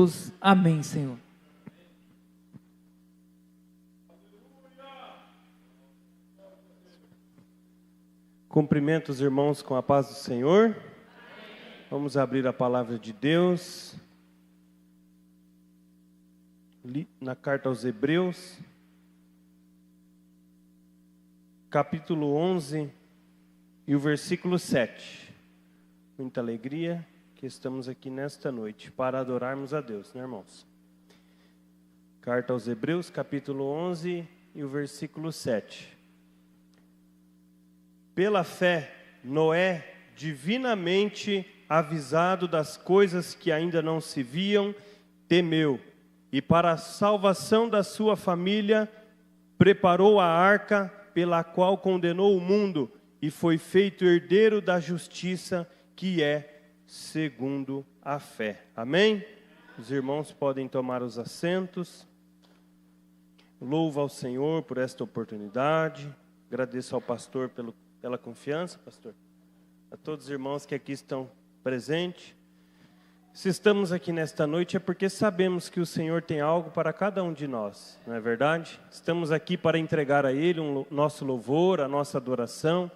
Deus. Amém, Senhor. Cumprimento os irmãos com a paz do Senhor. Vamos abrir a palavra de Deus na carta aos Hebreus, capítulo 11 e o versículo 7. Muita alegria que estamos aqui nesta noite para adorarmos a Deus, né, irmãos? Carta aos Hebreus, capítulo 11 e o versículo 7. Pela fé, Noé, divinamente avisado das coisas que ainda não se viam, temeu, e para a salvação da sua família, preparou a arca, pela qual condenou o mundo, e foi feito herdeiro da justiça, que é segundo a fé. Amém? Os irmãos podem tomar os assentos. Louvo ao Senhor por esta oportunidade. Agradeço ao pastor pela confiança, pastor. A todos os irmãos que aqui estão presentes. Se estamos aqui nesta noite é porque sabemos que o Senhor tem algo para cada um de nós, não é verdade? Estamos aqui para entregar a Ele o nosso louvor, a nossa adoração,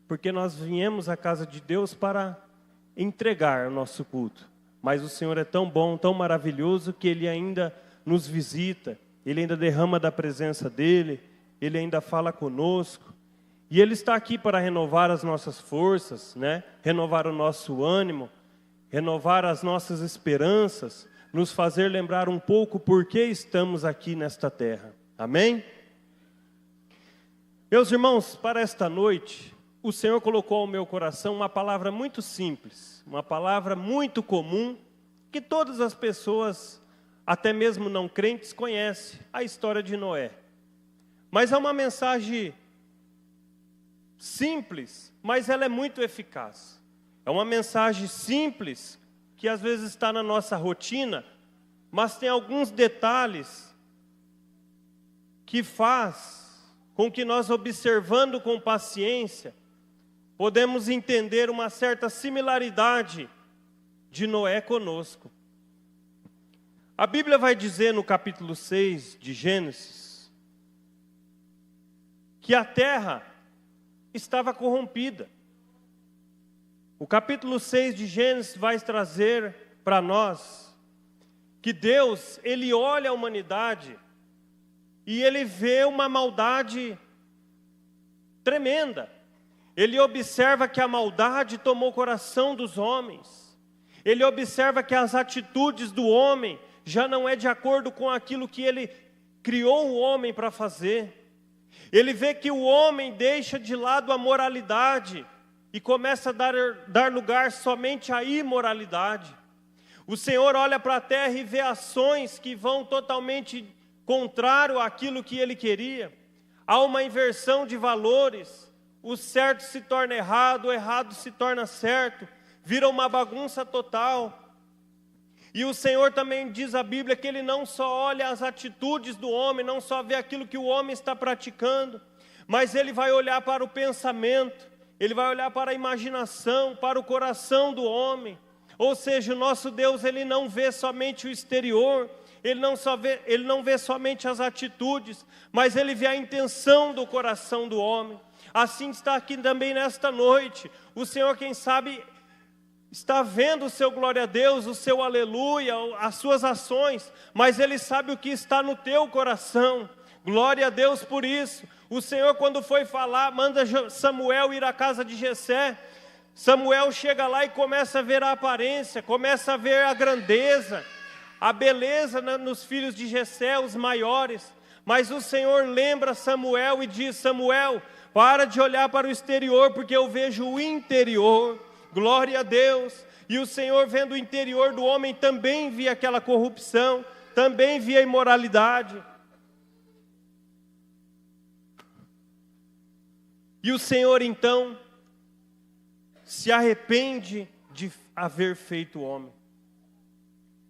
porque nós viemos à casa de Deus para entregar o nosso culto. Mas o Senhor é tão bom, tão maravilhoso, que Ele ainda nos visita, Ele ainda derrama da presença dEle, Ele ainda fala conosco. E Ele está aqui para renovar as nossas forças, né? Renovar o nosso ânimo, renovar as nossas esperanças, nos fazer lembrar um pouco por que estamos aqui nesta terra. Amém? Meus irmãos, para esta noite, o Senhor colocou ao meu coração uma palavra muito simples, uma palavra muito comum, que todas as pessoas, até mesmo não crentes, conhecem, a história de Noé. Mas é uma mensagem simples, mas ela é muito eficaz. É uma mensagem simples, que às vezes está na nossa rotina, mas tem alguns detalhes que faz com que nós, observando com paciência, podemos entender uma certa similaridade de Noé conosco. A Bíblia vai dizer no capítulo 6 de Gênesis, que a terra estava corrompida. O capítulo 6 de Gênesis vai trazer para nós que Deus, Ele olha a humanidade e Ele vê uma maldade tremenda. Ele observa que a maldade tomou o coração dos homens. Ele observa que as atitudes do homem já não é de acordo com aquilo que Ele criou o homem para fazer. Ele vê que o homem deixa de lado a moralidade e começa a dar lugar somente à imoralidade. O Senhor olha para a terra e vê ações que vão totalmente contrário àquilo que Ele queria. Há uma inversão de valores, o certo se torna errado, o errado se torna certo, vira uma bagunça total. E o Senhor também diz a Bíblia que Ele não só olha as atitudes do homem, não só vê aquilo que o homem está praticando, mas Ele vai olhar para o pensamento, Ele vai olhar para a imaginação, para o coração do homem. Ou seja, o nosso Deus, Ele não vê somente o exterior, Ele não vê somente as atitudes, mas Ele vê a intenção do coração do homem. Assim está aqui também nesta noite. O Senhor, quem sabe, está vendo o seu glória a Deus, o seu aleluia, as suas ações, mas Ele sabe o que está no teu coração. Glória a Deus por isso. O Senhor, quando foi falar, manda Samuel ir à casa de Jessé. Samuel chega lá e começa a ver a aparência, começa a ver a grandeza, a beleza nos filhos de Jessé, os maiores. Mas o Senhor lembra Samuel e diz: Samuel, para de olhar para o exterior, porque eu vejo o interior. Glória a Deus. E o Senhor, vendo o interior do homem, também via aquela corrupção, também via a imoralidade. E o Senhor, então, se arrepende de haver feito o homem.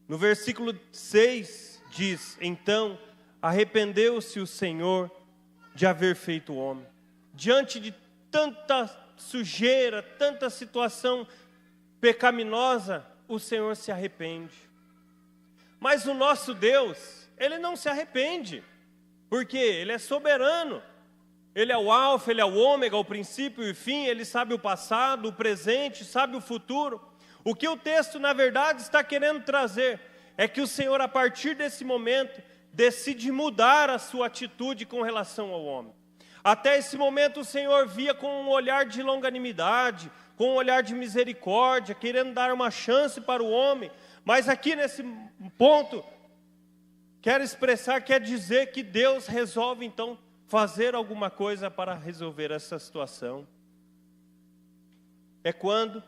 No versículo 6 diz: então arrependeu-se o Senhor de haver feito o homem. Diante de tanta sujeira, tanta situação pecaminosa, o Senhor se arrepende. Mas o nosso Deus, Ele não se arrepende, porque Ele é soberano. Ele é o alfa, Ele é o ômega, o princípio e o fim. Ele sabe o passado, o presente, sabe o futuro. O que o texto, na verdade, está querendo trazer é que o Senhor, a partir desse momento, decide mudar a sua atitude com relação ao homem. Até esse momento o Senhor via com um olhar de longanimidade, com um olhar de misericórdia, querendo dar uma chance para o homem. Mas aqui nesse ponto, quer expressar, quer dizer que Deus resolve então fazer alguma coisa para resolver essa situação. É quando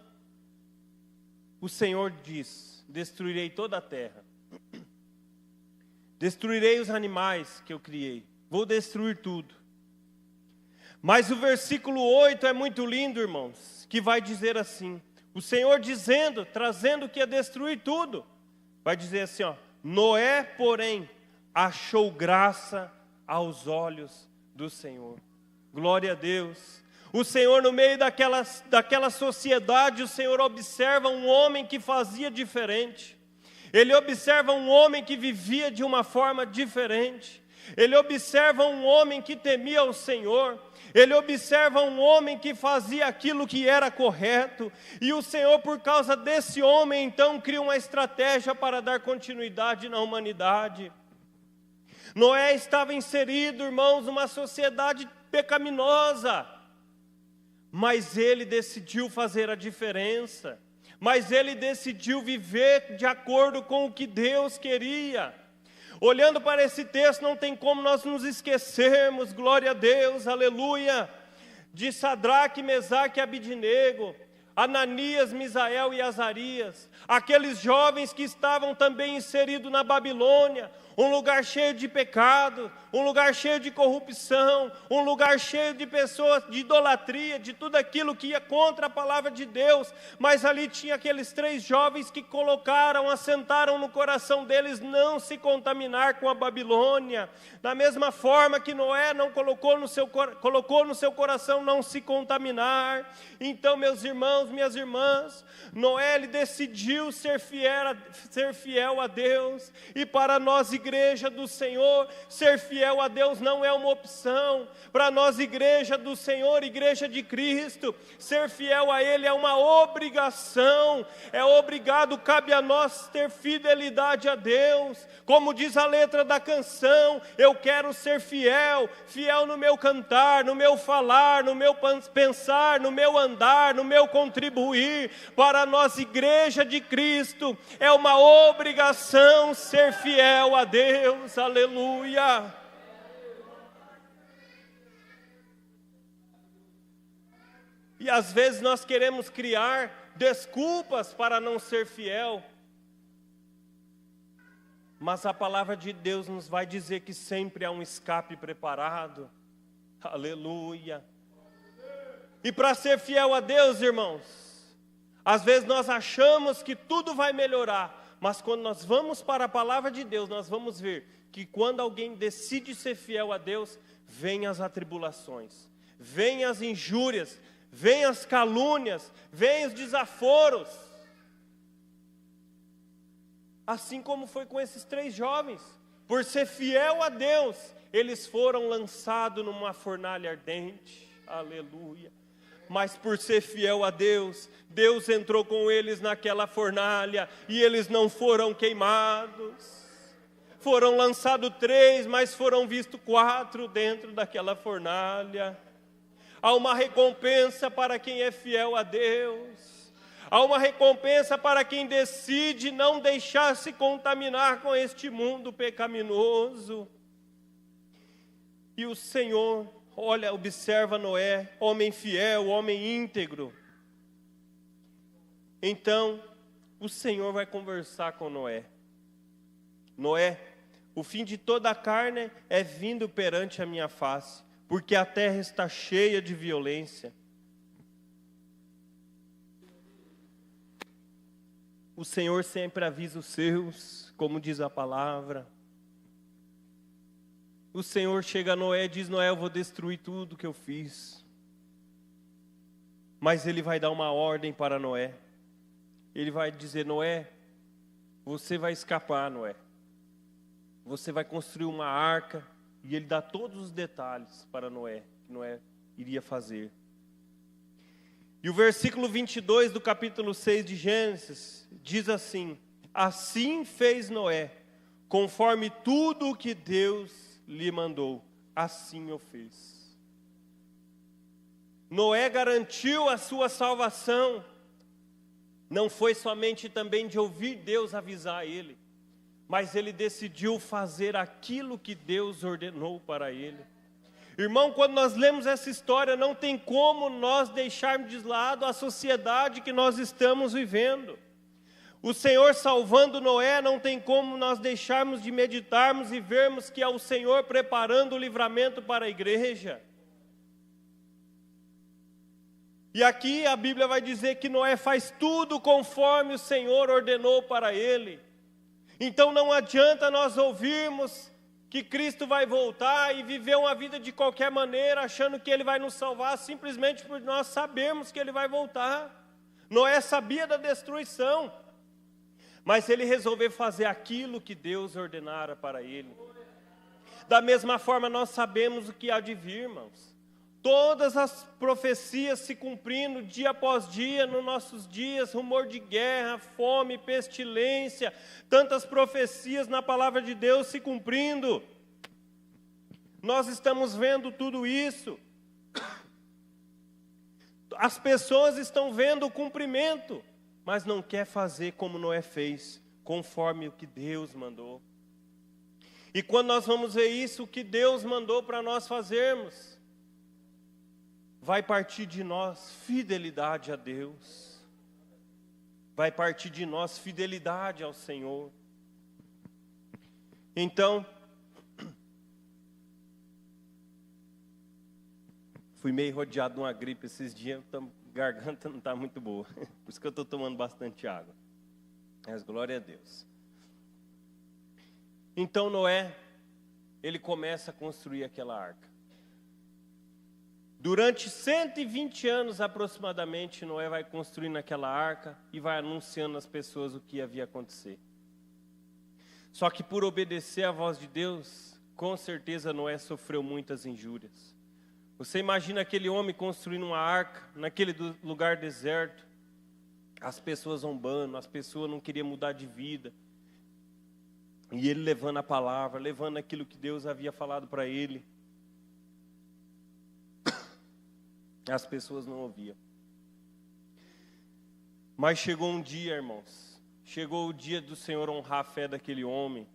o Senhor diz: destruirei toda a terra, destruirei os animais que eu criei, vou destruir tudo. Mas o versículo 8 é muito lindo, irmãos, que vai dizer assim, o Senhor dizendo, trazendo que ia destruir tudo, vai dizer assim, ó: Noé, porém, achou graça aos olhos do Senhor. Glória a Deus. O Senhor, no meio daquela sociedade, o Senhor observa um homem que fazia diferente. Ele observa um homem que vivia de uma forma diferente. Ele observa um homem que temia o Senhor. Ele observa um homem que fazia aquilo que era correto. E o Senhor, por causa desse homem, então, cria uma estratégia para dar continuidade na humanidade. Noé estava inserido, irmãos, numa sociedade pecaminosa. Mas ele decidiu fazer a diferença. Mas ele decidiu viver de acordo com o que Deus queria. Olhando para esse texto, não tem como nós nos esquecermos, glória a Deus, aleluia, de Sadraque, Mesaque e Abidnego, Ananias, Misael e Azarias, aqueles jovens que estavam também inseridos na Babilônia, um lugar cheio de pecado, um lugar cheio de corrupção, um lugar cheio de pessoas, de idolatria, de tudo aquilo que ia contra a palavra de Deus. Mas ali tinha aqueles 3 jovens que assentaram no coração deles não se contaminar com a Babilônia. Da mesma forma que Noé não colocou no seu coração não se contaminar. Então, meus irmãos, minhas irmãs, Noé, ele decidiu ser fiel a Deus. E para nós, igreja do Senhor, ser fiel a Deus não é uma opção. Para nós, igreja do Senhor, igreja de Cristo, ser fiel a Ele é uma obrigação. É obrigado, cabe a nós ter fidelidade a Deus. Como diz a letra da canção, eu quero ser fiel, fiel no meu cantar, no meu falar, no meu pensar, no meu andar, no meu contribuir. Para nós, igreja de Cristo, é uma obrigação ser fiel a Deus, aleluia. E às vezes nós queremos criar desculpas para não ser fiel. Mas a palavra de Deus nos vai dizer que sempre há um escape preparado. Aleluia. E para ser fiel a Deus, irmãos, às vezes nós achamos que tudo vai melhorar, mas quando nós vamos para a palavra de Deus, nós vamos ver que quando alguém decide ser fiel a Deus, vêm as atribulações, vêm as injúrias, vêm as calúnias, vêm os desaforos. Assim como foi com esses 3 jovens, por ser fiel a Deus, eles foram lançados numa fornalha ardente, aleluia. Mas por ser fiel a Deus, Deus entrou com eles naquela fornalha e eles não foram queimados. Foram lançados 3, mas foram vistos 4 dentro daquela fornalha. Há uma recompensa para quem é fiel a Deus. Há uma recompensa para quem decide não deixar se contaminar com este mundo pecaminoso. E o Senhor, olha, observa Noé, homem fiel, homem íntegro. Então, o Senhor vai conversar com Noé. Noé, o fim de toda a carne é vindo perante a minha face, porque a terra está cheia de violência. O Senhor sempre avisa os seus, como diz a palavra. O Senhor chega a Noé e diz: Noé, eu vou destruir tudo que eu fiz. Mas Ele vai dar uma ordem para Noé. Ele vai dizer: Noé, você vai escapar, Noé. Você vai construir uma arca, e ele dá todos os detalhes para Noé, que Noé iria fazer. E o versículo 22 do capítulo 6 de Gênesis diz assim: assim fez Noé, conforme tudo o que Deus lhe mandou, assim o fez. Noé garantiu a sua salvação, não foi somente também de ouvir Deus avisar ele, mas ele decidiu fazer aquilo que Deus ordenou para ele. Irmão, quando nós lemos essa história, não tem como nós deixarmos de lado a sociedade que nós estamos vivendo. O Senhor salvando Noé, não tem como nós deixarmos de meditarmos e vermos que é o Senhor preparando o livramento para a igreja. E aqui a Bíblia vai dizer que Noé faz tudo conforme o Senhor ordenou para ele. Então não adianta nós ouvirmos que Cristo vai voltar e viver uma vida de qualquer maneira, achando que Ele vai nos salvar, simplesmente por nós sabermos que Ele vai voltar. Noé sabia da destruição, mas ele resolveu fazer aquilo que Deus ordenara para ele. Da mesma forma nós sabemos o que há de vir, irmãos. Todas as profecias se cumprindo dia após dia, nos nossos dias, rumor de guerra, fome, pestilência, tantas profecias na palavra de Deus se cumprindo. Nós estamos vendo tudo isso. As pessoas estão vendo o cumprimento, mas não quer fazer como Noé fez, conforme o que Deus mandou. E quando nós vamos ver isso, o que Deus mandou para nós fazermos, vai partir de nós fidelidade a Deus. Vai partir de nós fidelidade ao Senhor. Então, fui meio rodeado de uma gripe esses dias, a garganta não está muito boa. Por isso que eu estou tomando bastante água. Mas glória a Deus. Então Noé, ele começa a construir aquela arca. Durante 120 anos aproximadamente, Noé vai construindo aquela arca e vai anunciando às pessoas o que ia acontecer. Só que por obedecer à voz de Deus, com certeza Noé sofreu muitas injúrias. Você imagina aquele homem construindo uma arca naquele lugar deserto, as pessoas zombando, as pessoas não queriam mudar de vida. E ele levando a palavra, levando aquilo que Deus havia falado para ele. As pessoas não ouviam. Mas chegou um dia, irmãos, chegou o dia do Senhor honrar a fé daquele homem.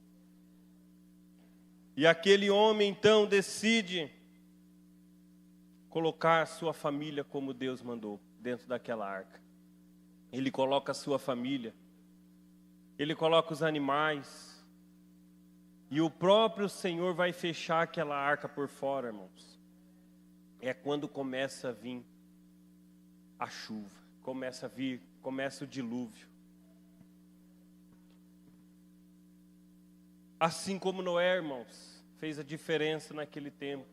E aquele homem então decide colocar a sua família como Deus mandou, dentro daquela arca. Ele coloca a sua família, ele coloca os animais, e o próprio Senhor vai fechar aquela arca por fora, irmãos. É quando começa a vir a chuva, começa o dilúvio. Assim como Noé, irmãos, fez a diferença naquele tempo.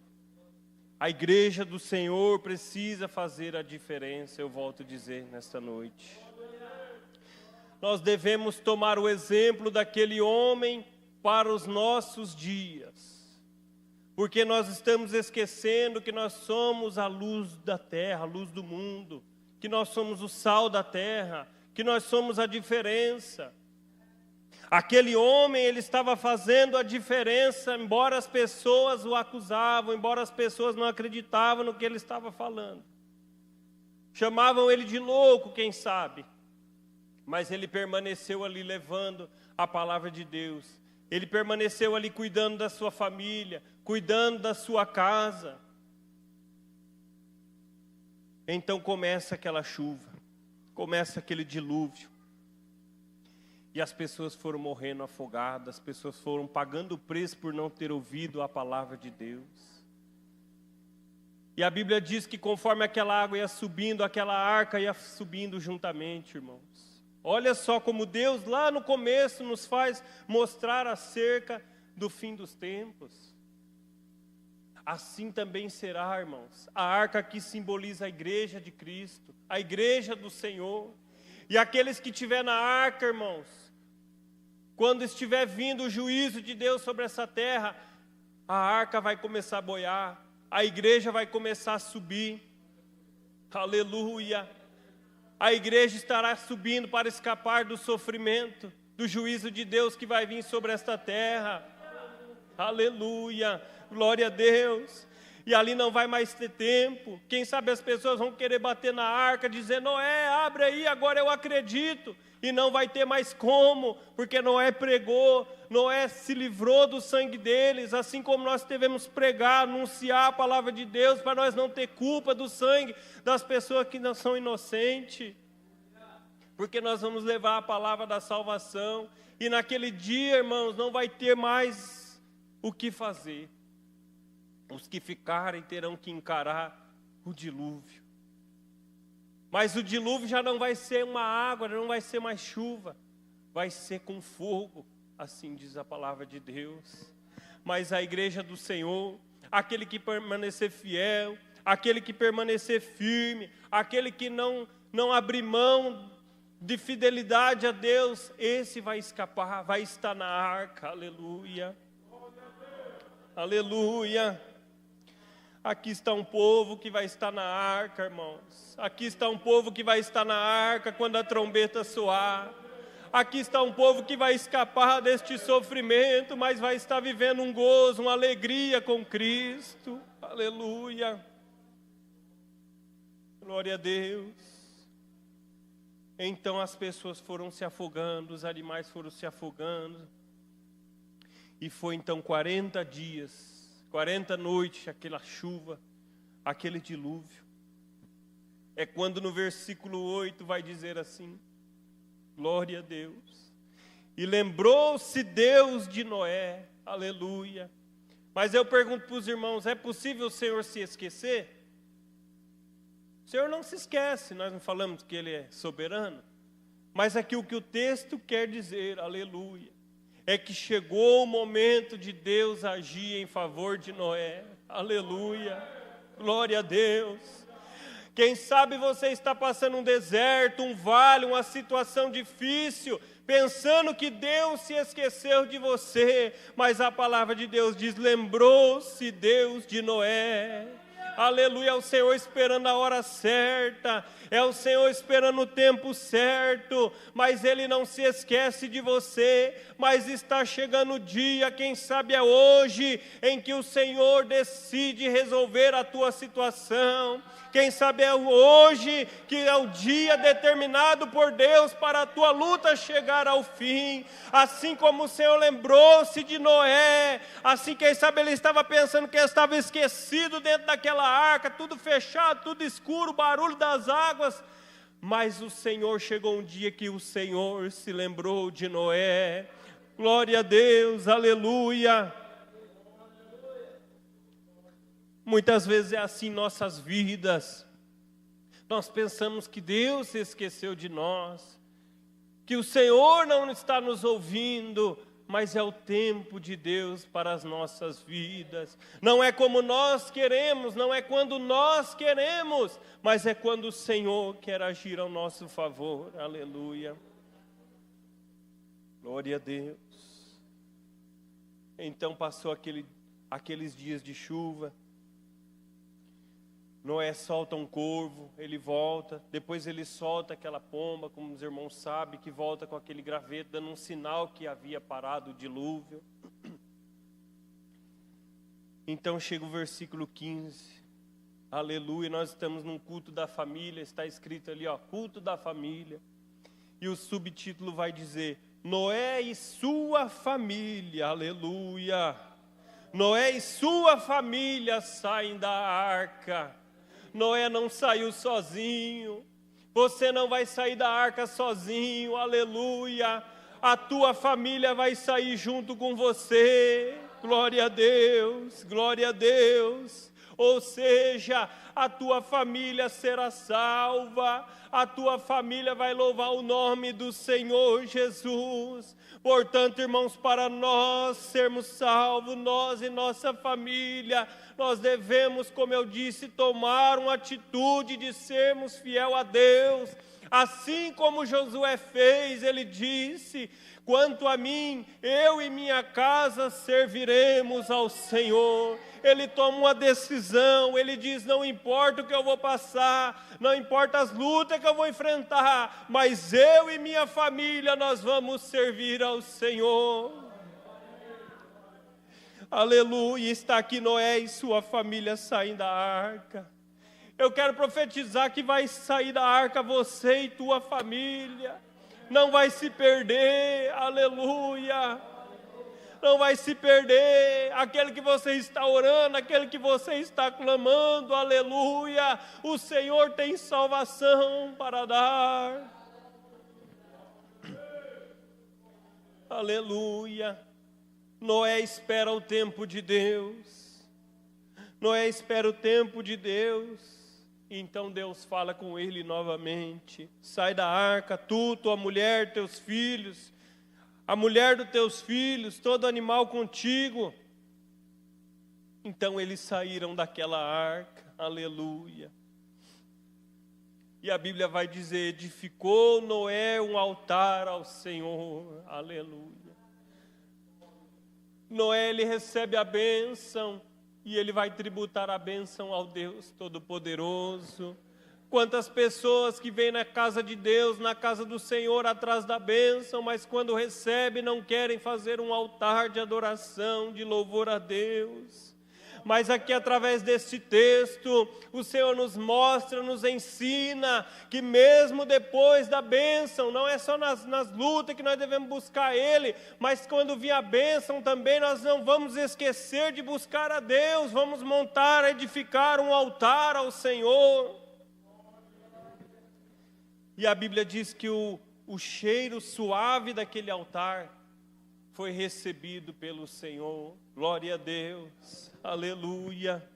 A igreja do Senhor precisa fazer a diferença, eu volto a dizer nesta noite. Nós devemos tomar o exemplo daquele homem para os nossos dias. Porque nós estamos esquecendo que nós somos a luz da terra, a luz do mundo, que nós somos o sal da terra, que nós somos a diferença. Aquele homem, ele estava fazendo a diferença, embora as pessoas o acusavam, embora as pessoas não acreditavam no que ele estava falando. Chamavam ele de louco, quem sabe. Mas ele permaneceu ali levando a palavra de Deus. Ele permaneceu ali cuidando da sua família, cuidando da sua casa. Então começa aquela chuva, começa aquele dilúvio. E as pessoas foram morrendo afogadas, as pessoas foram pagando o preço por não ter ouvido a palavra de Deus. E a Bíblia diz que conforme aquela água ia subindo, aquela arca ia subindo juntamente, irmãos. Olha só como Deus lá no começo nos faz mostrar acerca do fim dos tempos. Assim também será, irmãos. A arca que simboliza a igreja de Cristo, a igreja do Senhor. E aqueles que estiver na arca, irmãos, quando estiver vindo o juízo de Deus sobre essa terra, a arca vai começar a boiar, a igreja vai começar a subir, aleluia, a igreja estará subindo para escapar do sofrimento, do juízo de Deus que vai vir sobre esta terra, aleluia, glória a Deus. E ali não vai mais ter tempo. Quem sabe as pessoas vão querer bater na arca, dizer: Noé, abre aí, agora eu acredito. E não vai ter mais como, porque Noé pregou, Noé se livrou do sangue deles, assim como nós devemos pregar, anunciar a palavra de Deus, para nós não ter culpa do sangue das pessoas que não são inocentes. Porque nós vamos levar a palavra da salvação, e naquele dia, irmãos, não vai ter mais o que fazer. Os que ficarem terão que encarar o dilúvio. Mas o dilúvio já não vai ser uma água, não vai ser mais chuva. Vai ser com fogo, assim diz a palavra de Deus. Mas a igreja do Senhor, aquele que permanecer fiel, aquele que permanecer firme, aquele que não abrir mão de fidelidade a Deus, esse vai escapar, vai estar na arca, aleluia. Aleluia. Aqui está um povo que vai estar na arca, irmãos. Aqui está um povo que vai estar na arca quando a trombeta soar. Aqui está um povo que vai escapar deste sofrimento, mas vai estar vivendo um gozo, uma alegria com Cristo. Aleluia. Glória a Deus. Então as pessoas foram se afogando, os animais foram se afogando. E foi então 40 dias. 40 noites, aquela chuva, aquele dilúvio. É quando no versículo 8 vai dizer assim: glória a Deus. E lembrou-se Deus de Noé, aleluia. Mas eu pergunto para os irmãos: é possível o Senhor se esquecer? O Senhor não se esquece, nós não falamos que Ele é soberano. Mas aqui o que o texto quer dizer, aleluia, é que chegou o momento de Deus agir em favor de Noé, aleluia, glória a Deus. Quem sabe você está passando um deserto, um vale, uma situação difícil, pensando que Deus se esqueceu de você, mas a palavra de Deus diz: lembrou-se Deus de Noé. Aleluia, é o Senhor esperando a hora certa, é o Senhor esperando o tempo certo, mas Ele não se esquece de você, mas está chegando o dia, quem sabe é hoje, em que o Senhor decide resolver a tua situação. Quem sabe é hoje que é o dia determinado por Deus para a tua luta chegar ao fim. Assim como o Senhor lembrou-se de Noé, assim quem sabe ele estava pensando que ele estava esquecido dentro daquela arca, tudo fechado, tudo escuro, barulho das águas. Mas o Senhor, chegou um dia que o Senhor se lembrou de Noé. Glória a Deus, aleluia. Muitas vezes é assim em nossas vidas. Nós pensamos que Deus se esqueceu de nós, que o Senhor não está nos ouvindo, mas é o tempo de Deus para as nossas vidas. Não é como nós queremos, não é quando nós queremos, mas é quando o Senhor quer agir ao nosso favor. Aleluia. Glória a Deus. Então passou aqueles dias de chuva. Noé solta um corvo, ele volta, depois ele solta aquela pomba, como os irmãos sabem, que volta com aquele graveto, dando um sinal que havia parado o dilúvio. Então chega o versículo 15, aleluia, nós estamos num culto da família, está escrito ali, culto da família, e o subtítulo vai dizer: Noé e sua família, aleluia. Noé e sua família saem da arca. Noé não saiu sozinho, você não vai sair da arca sozinho, aleluia, a tua família vai sair junto com você, glória a Deus, glória a Deus. Ou seja, a tua família será salva, a tua família vai louvar o nome do Senhor Jesus. Portanto, irmãos, para nós sermos salvos, nós e nossa família, nós devemos, como eu disse, tomar uma atitude de sermos fiel a Deus. Assim como Josué fez, ele disse: Quanto a mim, eu e minha casa serviremos ao Senhor. Ele toma uma decisão, ele diz: não importa o que eu vou passar, não importa as lutas que eu vou enfrentar, mas eu e minha família, nós vamos servir ao Senhor. Aleluia, está aqui Noé e sua família saem da arca. Eu quero profetizar que vai sair da arca você e tua família. Não vai se perder, aleluia. Não vai se perder, aquele que você está orando, aquele que você está clamando, aleluia. O Senhor tem salvação para dar. Aleluia. Noé espera o tempo de Deus. Noé espera o tempo de Deus. Então Deus fala com ele novamente: sai da arca, tu, tua mulher, teus filhos, a mulher dos teus filhos, todo animal contigo. Então eles saíram daquela arca, aleluia. E a Bíblia vai dizer: edificou Noé um altar ao Senhor, aleluia. Noé, ele recebe a bênção, e ele vai tributar a bênção ao Deus Todo-Poderoso. Quantas pessoas que vêm na casa de Deus, na casa do Senhor, atrás da bênção, mas quando recebem não querem fazer um altar de adoração, de louvor a Deus. Mas aqui através deste texto, o Senhor nos mostra, nos ensina, que mesmo depois da bênção, não é só nas lutas que nós devemos buscar Ele, mas quando vir a bênção também nós não vamos esquecer de buscar a Deus, vamos montar, edificar um altar ao Senhor. E a Bíblia diz que o cheiro suave daquele altar foi recebido pelo Senhor. Glória a Deus, aleluia.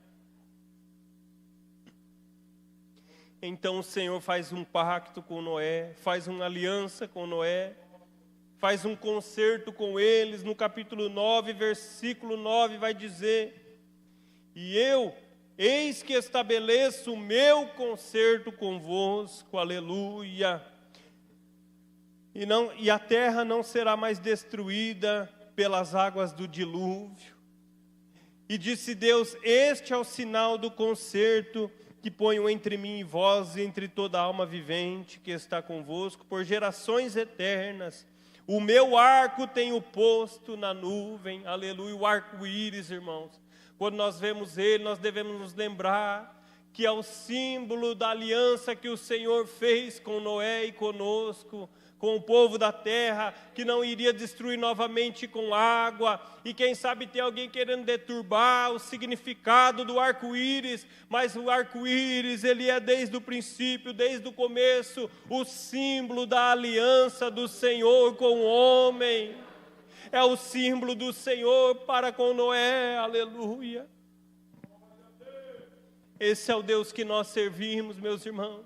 Então o Senhor faz um pacto com Noé, faz uma aliança com Noé, faz um concerto com eles. No capítulo 9, versículo 9 vai dizer: e eu, eis que estabeleço o meu concerto convosco, aleluia. E a terra não será mais destruída pelas águas do dilúvio. E disse Deus: este é o sinal do concerto que ponho entre mim e vós, e entre toda alma vivente que está convosco, por gerações eternas. O meu arco tenho posto na nuvem, aleluia. O arco-íris, irmãos, quando nós vemos ele, nós devemos nos lembrar que é o símbolo da aliança que o Senhor fez com Noé e conosco, com o povo da terra, que não iria destruir novamente com água. E quem sabe tem alguém querendo deturbar o significado do arco-íris, mas o arco-íris, ele é desde o princípio, desde o começo, o símbolo da aliança do Senhor com o homem. É o símbolo do Senhor para com Noé, aleluia. Esse é o Deus que nós servimos, meus irmãos.